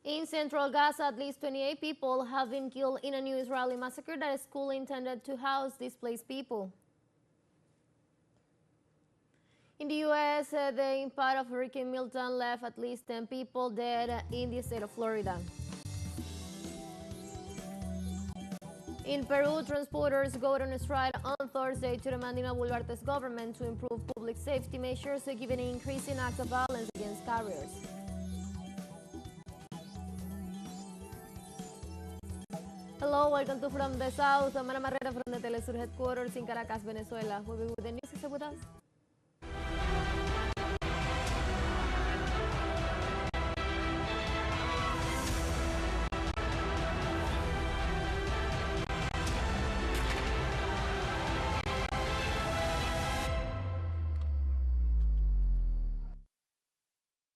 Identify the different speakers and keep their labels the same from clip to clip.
Speaker 1: In central Gaza, at least 28 people have been killed in a new Israeli massacre that a school intended to house displaced people. In the U.S., the impact of Hurricane Milton left at least 10 people dead in the state of Florida. In Peru, transporters go on a strike on Thursday to demand Boluarte's government to improve public safety measures, given an increasing acts of violence against carriers. Hello, welcome to From the South. I'm Ana Marrera from the teleSUR headquarters in Caracas, Venezuela. We'll be with the news. Stay with us.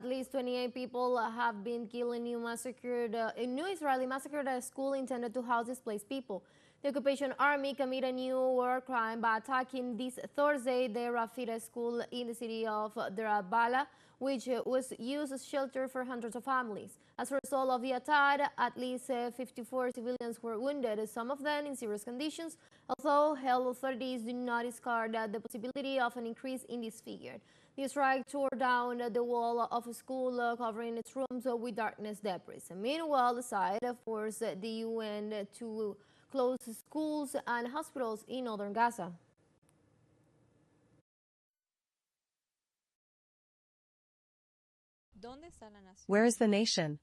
Speaker 1: At least 28 people have been killed in a new Israeli massacre at a school intended to house displaced people. The occupation army committed a new war crime by attacking this Thursday the Rafida school in the city of Darabala, which was used as shelter for hundreds of families. As a result of the attack, at least 54 civilians were wounded, some of them in serious conditions, although health authorities do not discard the possibility of an increase in this figure. The strike tore down the wall of a school, covering its rooms with darkness debris. Meanwhile, the site forced the UN to close schools and hospitals in northern Gaza.
Speaker 2: Where is the nation?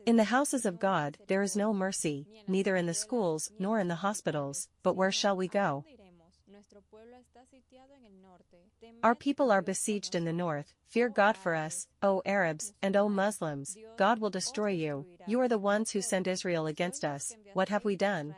Speaker 2: In the houses of God, there is no mercy, neither in the schools nor in the hospitals, but where shall we go? Our people are besieged in the north. Fear God for us, O Arabs, and O Muslims. God will destroy you. You are the ones who sent Israel against us. What have we done?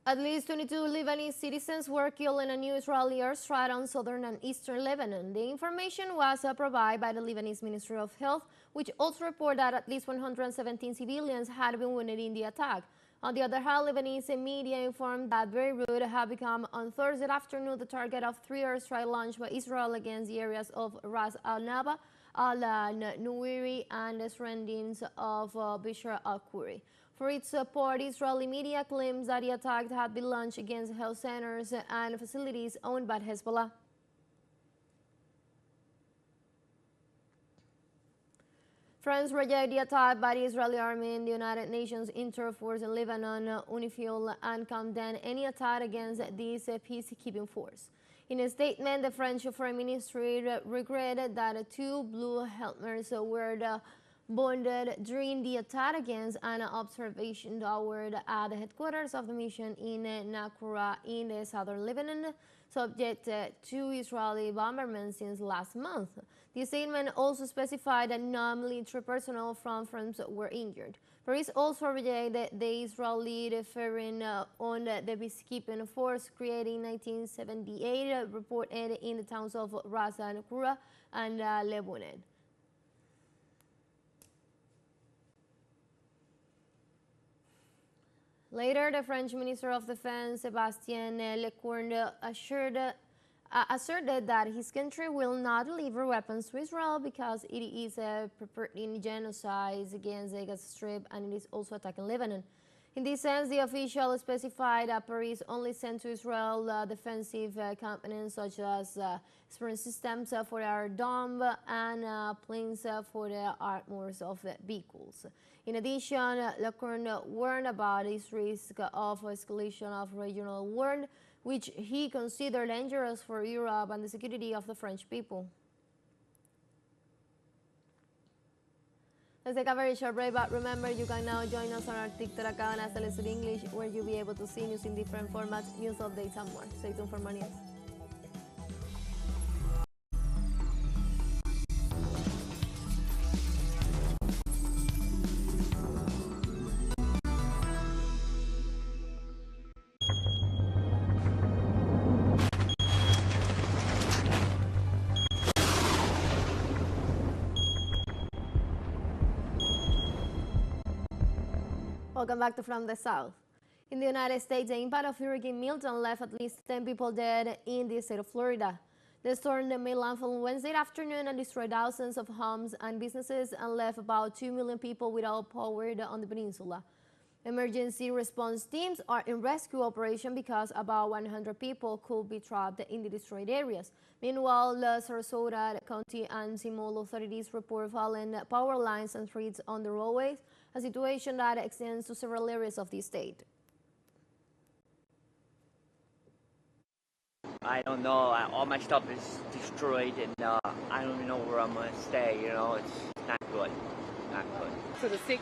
Speaker 1: At least 22 Lebanese citizens were killed in a new Israeli airstrike on southern and eastern Lebanon. The information was provided by the Lebanese Ministry of Health, which also reported that at least 117 civilians had been wounded in the attack. On the other hand, Lebanese media informed that Beirut had become on Thursday afternoon the target of 3 airstrikes launched by Israel against the areas of Ras al-Naba, al-Nuwiri, and the surroundings of Bishr al-Quri. For its part, Israeli media claims that the attack had been launched against health centers and facilities owned by Hezbollah. France rejected the attack by the Israeli army and the United Nations Interforce in Lebanon, UNIFIL, and condemned any attack against this peacekeeping force. In a statement, the French Foreign Ministry regretted that 2 blue helmets were wounded during the attack against an observation tower at the headquarters of the mission in Nakura in the southern Lebanon, subject to Israeli bombardment since last month. The statement also specified that non-military personnel from France were injured. Paris also rejected the Israeli referring on the peacekeeping force created in 1978, reported in the towns of Ras al-Qura and Lebanon. Later, the French Minister of Defense, Sébastien Lecornu, asserted that his country will not deliver weapons to Israel because it is perpetrating genocide against the Gaza Strip and it is also attacking Lebanon. In this sense, the official specified that Paris only sent to Israel defensive components such as sprint systems for the Iron Dome and planes for the armors of vehicles. In addition, Lecornu warned about this risk of escalation of regional war, which he considered dangerous for Europe and the security of the French people. Let's take a very short break, but remember you can now join us on our TikTok account as teleSUR English, where you'll be able to see news in different formats, news updates, and more. Stay tuned for more news. Welcome back to From the South. In the United States, the impact of Hurricane Milton left at least 10 people dead in the state of Florida. The storm made landfall on Wednesday afternoon and destroyed thousands of homes and businesses and left about 2 million people without power on the peninsula. Emergency response teams are in rescue operation because about 100 people could be trapped in the destroyed areas. Meanwhile, the Sarasota County and Simol authorities report fallen power lines and trees on the roadways, a situation that extends to several areas of the state.
Speaker 3: I don't know, all my stuff is destroyed and I don't even know where I'm going to stay, it's not good, not good.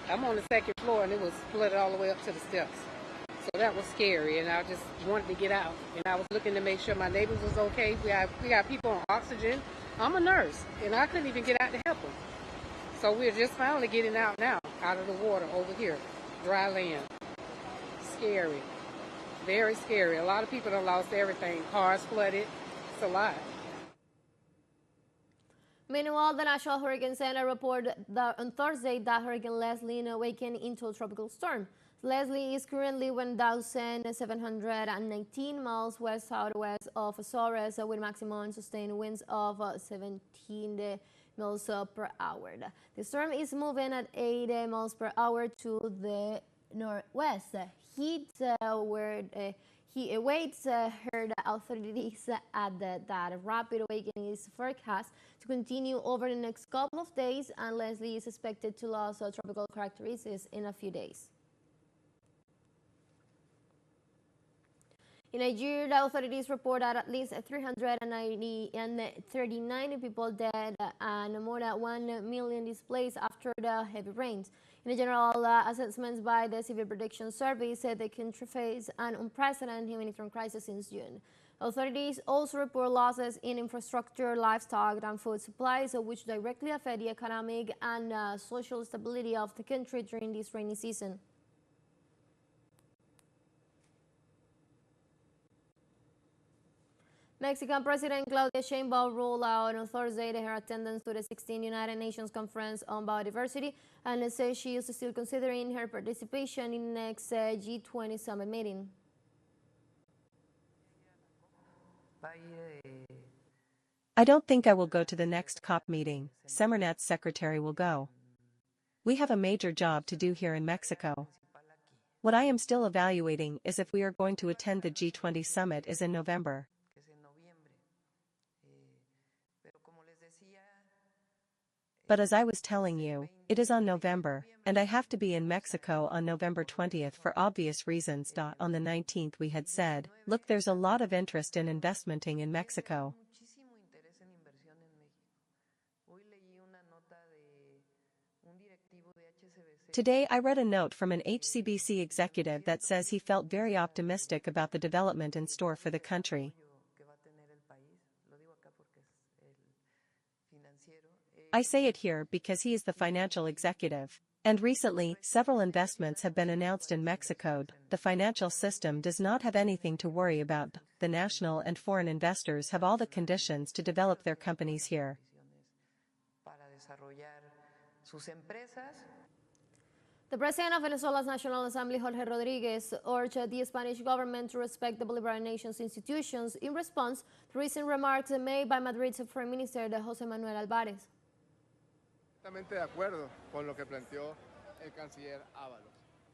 Speaker 4: I'm on the second floor and it was flooded all the way up to the steps. So that was scary and I just wanted to get out. And I was looking to make sure my neighbors was okay. We got people on oxygen. I'm a nurse and I couldn't even get out to help them. So we're just finally getting out now, out of the water over here, dry land. Scary. Very scary. A lot of people have lost everything. Cars flooded. It's a lot.
Speaker 1: Meanwhile, the National Hurricane Center reported that on Thursday that Hurricane Leslie awakened into a tropical storm. Leslie is currently 1,719 miles west-southwest of Azores with maximum sustained winds of 17 miles per hour. The storm is moving at 8 miles per hour to the northwest. Heat waves heard authorities add that rapid awakening is forecast to continue over the next couple of days, and Leslie is expected to lose tropical characteristics in a few days. In Nigeria, the authorities report that at least 339 people dead and more than 1 million displaced after the heavy rains. In the general assessments by the Civil Protection Service, the country faced an unprecedented humanitarian crisis since June. Authorities also report losses in infrastructure, livestock, and food supplies, which directly affect the economic and social stability of the country during this rainy season. Mexican President Claudia Sheinbaum ruled out on Thursday her attendance to the 16th United Nations Conference on Biodiversity and says she is still considering her participation in the next G20 summit meeting.
Speaker 2: I don't think I will go to the next COP meeting. Semarnat's secretary will go. We have a major job to do here in Mexico. What I am still evaluating is if we are going to attend the G20 summit is in November. But as I was telling you, it is on November, and I have to be in Mexico on November 20th for obvious reasons. On the 19th we had said, look, there's a lot of interest in investmenting in Mexico. Today I read a note from an HCBC executive that says he felt very optimistic about the development in store for the country. I say it here because he is the financial executive. And recently, several investments have been announced in Mexico. The financial system does not have anything to worry about. The national and foreign investors have all the conditions to develop their companies here.
Speaker 1: The president of Venezuela's National Assembly, Jorge Rodriguez, urged the Spanish government to respect the Bolivarian nation's institutions in response to recent remarks made by Madrid's Foreign Minister, José Manuel Álvarez.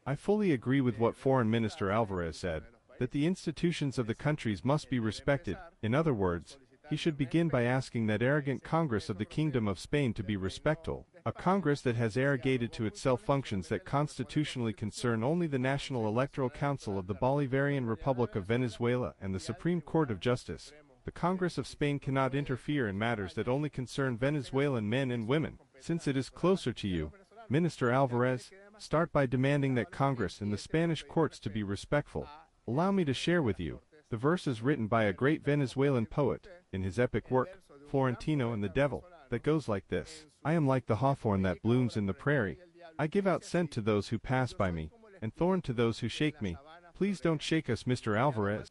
Speaker 5: I fully agree with what Foreign Minister Alvarez said, that the institutions of the countries must be respected. In other words, he should begin by asking that arrogant Congress of the Kingdom of Spain to be respectful, a Congress that has arrogated to itself functions that constitutionally concern only the National Electoral Council of the Bolivarian Republic of Venezuela and the Supreme Court of Justice. The Congress of Spain cannot interfere in matters that only concern Venezuelan men and women. Since it is closer to you, Minister Alvarez, start by demanding that Congress and the Spanish courts to be respectful. Allow me to share with you the verses written by a great Venezuelan poet, in his epic work, Florentino and the Devil, that goes like this. I am like the hawthorn that blooms in the prairie. I give out scent to those who pass by me, and thorn to those who shake me. Please don't shake us, Mr. Alvarez.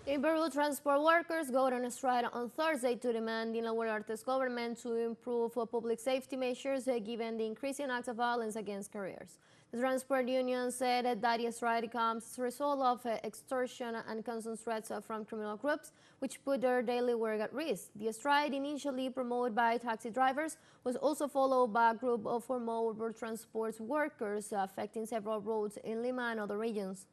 Speaker 1: In Peru, transport workers go on a strike on Thursday to demand the Arte's government to improve public safety measures given the increasing acts of violence against carriers. The transport union said that the strike comes as a result of extortion and constant threats from criminal groups, which put their daily work at risk. The strike, initially promoted by taxi drivers, was also followed by a group of former urban transport workers, affecting several roads in Lima and other regions.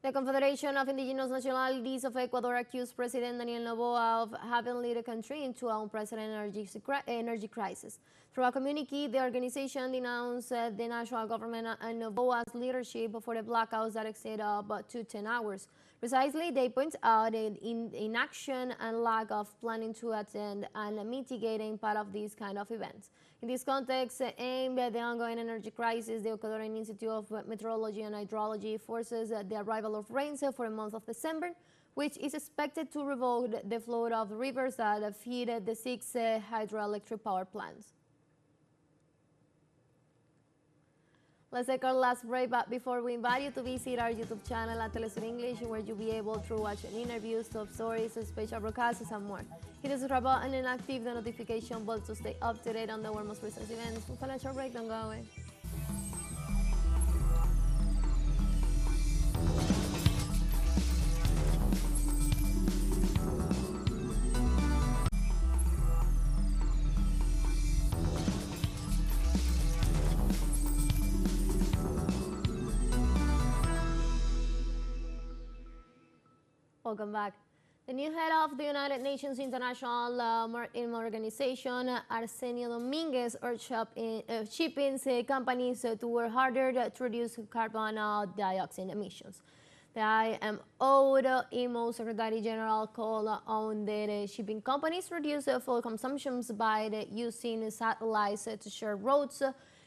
Speaker 1: The Confederation of Indigenous Nationalities of Ecuador accused President Daniel Noboa of having led the country into an unprecedented energy crisis. Through a communique, the organization denounced the national government and Noboa's leadership for the blackouts that extended up to 10 hours. Precisely, they point out inaction and lack of planning to attend and mitigate the impact of these kind of events. In this context, aimed at the ongoing energy crisis, the Ecuadorian Institute of Meteorology and Hydrology forecasts the arrival of rains for the month of December, which is expected to revoke the flow of rivers that feed the 6 hydroelectric power plants. Let's take our last break, but before we invite you to visit our YouTube channel at teleSUR English, where you'll be able to watch interviews, top stories, special broadcasts, and more. Hit the subscribe button and active the notification bell to stay up to date on the world's most recent events. We'll call a short break, don't go away. Welcome back. The new head of the United Nations International Maritime Organization, Arsenio Dominguez, urged shipping companies to work harder to reduce carbon dioxide emissions. The IMO Secretary General called on the shipping companies to reduce fuel consumptions by using satellites to share routes,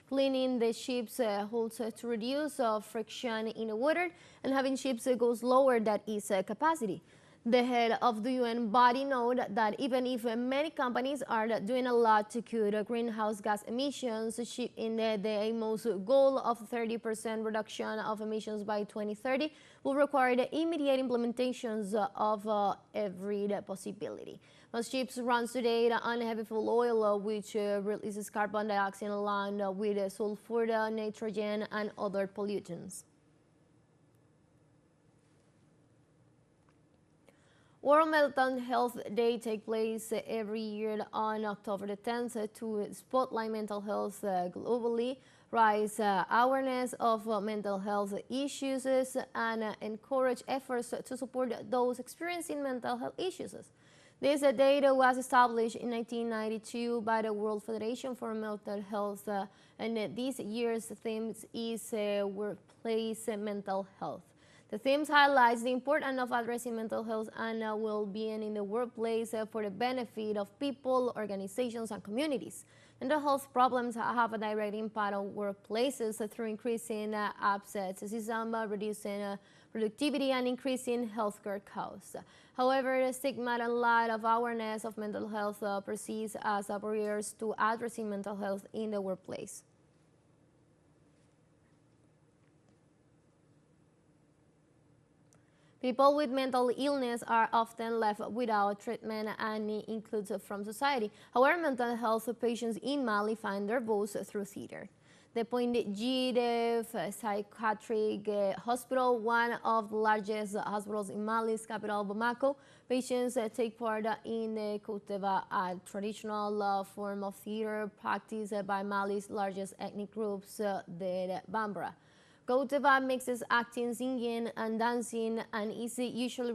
Speaker 1: cleaning the ship's hulls to reduce friction in the water, and having ships go slower than its capacity. The head of the UN body noted that even if many companies are doing a lot to cut greenhouse gas emissions, shipping the IMO's goal of 30% reduction of emissions by 2030 will require the immediate implementations of every possibility. Most ships run today on heavy fuel oil, which releases carbon dioxide along with sulfur, nitrogen, and other pollutants. World Mental Health Day takes place every year on October the 10th to spotlight mental health globally, raise awareness of mental health issues, and encourage efforts to support those experiencing mental health issues. This data was established in 1992 by the World Federation for Mental Health, and this year's theme is Workplace Mental Health. The theme highlights the importance of addressing mental health and well-being in the workplace for the benefit of people, organizations, and communities. Mental health problems have a direct impact on workplaces through increasing absenteeism, reducing productivity, and increasing healthcare costs. However, the stigma and lack of awareness of mental health persists as barriers to addressing mental health in the workplace. People with mental illness are often left without treatment and included from society. However, mental health patients in Mali find their voice through theater. The Point G Psychiatric Hospital, one of the largest hospitals in Mali's capital, Bamako, patients take part in the Koteva, a traditional form of theater practiced by Mali's largest ethnic groups, the Bambara. Koteva mixes acting, singing, and dancing, and is usually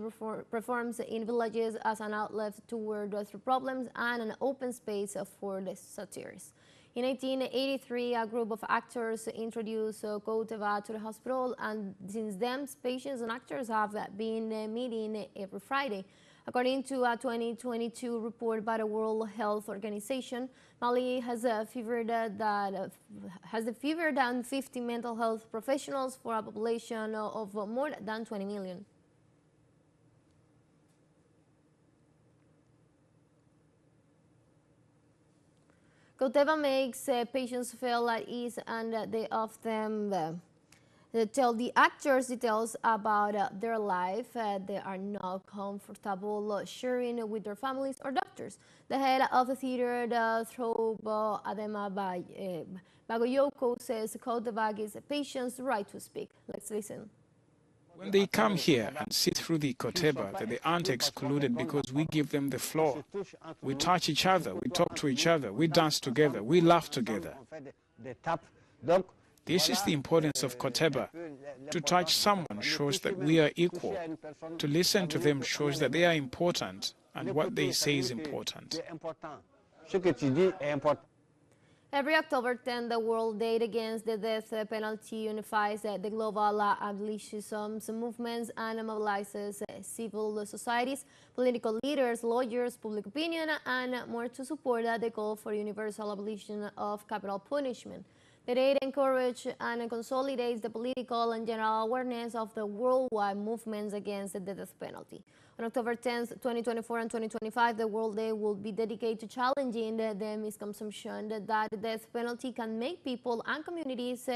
Speaker 1: performs in villages as an outlet to work through problems and an open space for the satires. In 1983, a group of actors introduced Koteva to the hospital, and since then, patients and actors have been meeting every Friday. According to a 2022 report by the World Health Organization, Mali has fewer than 50 mental health professionals for a population of more than 20 million. Goteva makes patients feel at ease, and they often tell the actors details about their life. They are not comfortable sharing with their families or doctors. The head of the theater, the Throbo Adema Bagoyoko, says Goteva gives patients the right to speak. Let's listen.
Speaker 6: When they come here and sit through the koteba, that they aren't excluded because we give them the floor. We touch each other, we talk to each other, we dance together, we laugh together. This is the importance of koteba. To touch someone shows that we are equal. To listen to them shows that they are important, and what they say is important.
Speaker 1: Every October 10, the World Day Against the Death Penalty unifies the global abolitionism movements and mobilizes civil societies, political leaders, lawyers, public opinion, and more to support the call for universal abolition of capital punishment. The day encourages and consolidates the political and general awareness of the worldwide movements against the death penalty. On October 10, 2024 and 2025, the World Day will be dedicated to challenging the misconception that the death penalty can make people and communities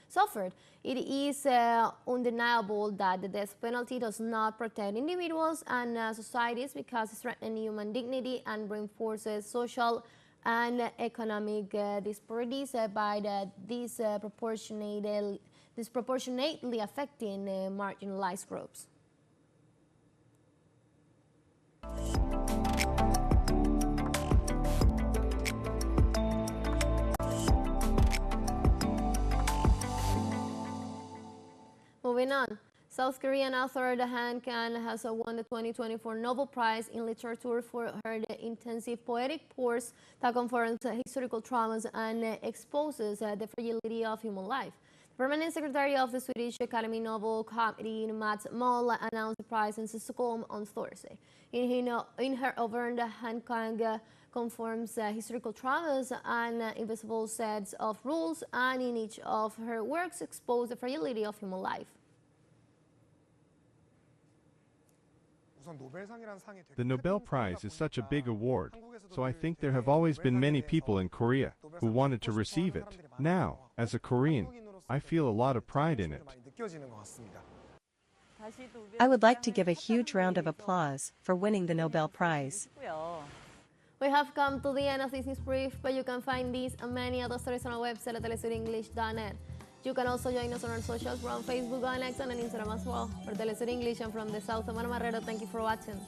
Speaker 1: suffer. It is undeniable that the death penalty does not protect individuals and societies because it threatens human dignity and reinforces social and economic disparities by disproportionately affecting marginalized groups. Moving on, South Korean author Han Kang has won the 2024 Nobel Prize in Literature for her intensive poetic prose that confronts historical traumas and exposes the fragility of human life. The permanent secretary of the Swedish Academy Nobel Committee, Mats Moll, announced the prize in Stockholm on Thursday. In her oeuvre, Han Kang confirms historical traumas and invisible sets of rules, and in each of her works expose the fragility of human life.
Speaker 5: The Nobel Prize is such a big award, so I think there have always been many people in Korea who wanted to receive it. Now, as a Korean, I feel a lot of pride in it.
Speaker 2: I would like to give a huge round of applause for winning the Nobel Prize.
Speaker 1: We have come to the end of this news brief, but you can find these and many other stories on our website at telesurenglish.net. You can also join us on our socials. We're on Facebook, on X, and on Instagram as well. For TeleSUR English, and from the south of Marmarrero, thank you for watching.